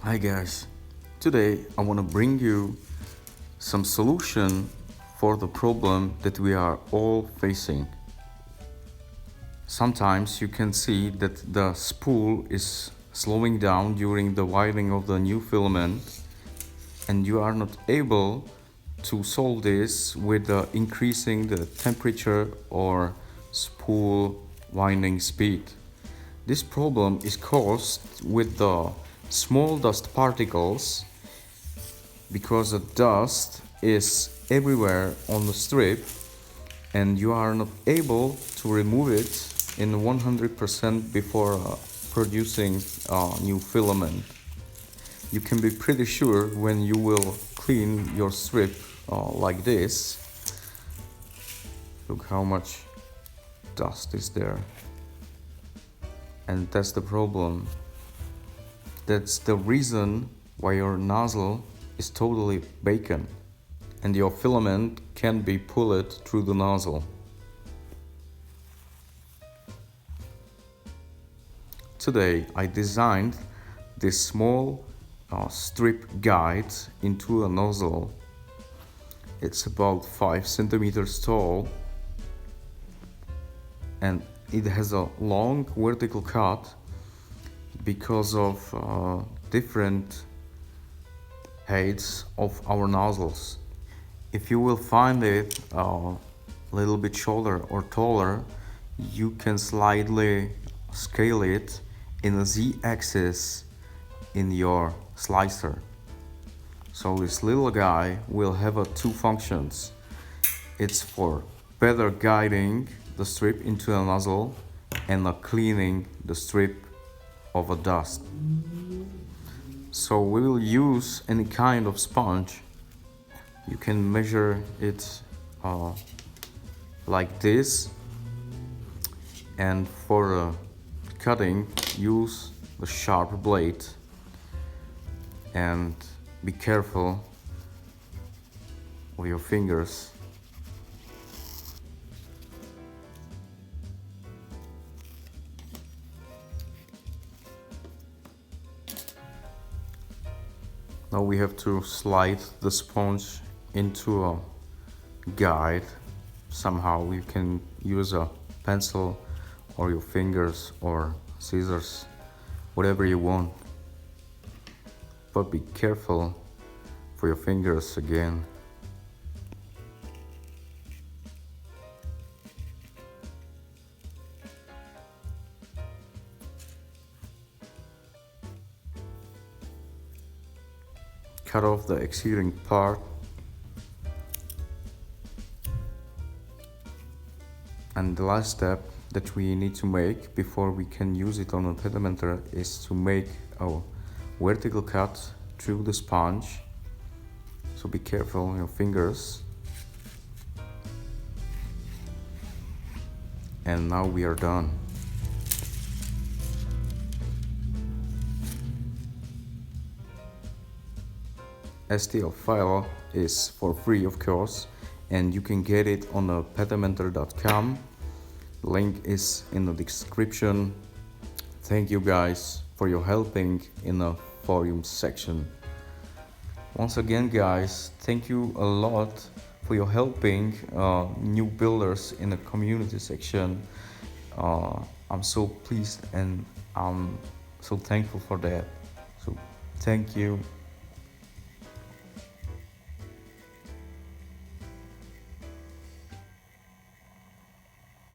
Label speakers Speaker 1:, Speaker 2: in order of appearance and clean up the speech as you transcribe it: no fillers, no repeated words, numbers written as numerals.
Speaker 1: Hi guys, today I want to bring you some solution for the problem that we are all facing. Sometimes you can see that the spool is slowing down during the wiring of the new filament, and you are not able to solve this with increasing the temperature or spool winding speed. This problem is caused with the small dust particles because the dust is everywhere on the strip and you are not able to remove it in 100% before producing a new filament. You can be pretty sure when you will clean your strip like this. Look how much dust is there. And that's the problem. That's the reason why your nozzle is totally vacant and your filament can't be pulled through the nozzle. Today I designed this small strip guide into a nozzle. It's about 5 centimeters tall and it has a long vertical cut because of different heights of our nozzles. If you will find it a little bit shorter or taller, you can slightly scale it in a z-axis in your slicer. So this little guy will have two functions. It's for better guiding the strip into a nozzle and cleaning the strip of a dust. So we will use any kind of sponge. You can measure it like this, and for cutting use the sharp blade and be careful with your fingers. Now we have to slide the sponge into a guide. Somehow you can use a pencil or your fingers or scissors, whatever you want. But be careful for your fingers again. Cut off the exceeding part and the last step that we need to make before we can use it on a PETamentor is to make a vertical cut through the sponge. So be careful on your fingers. And now we are done. STL file is for free, of course, and you can get it on PETamentor.com. Link is in the description. Thank you guys for your helping in the forum section. Once again guys, thank you a lot for your helping new builders in the community section. I'm so pleased and I'm so thankful for that. So thank you.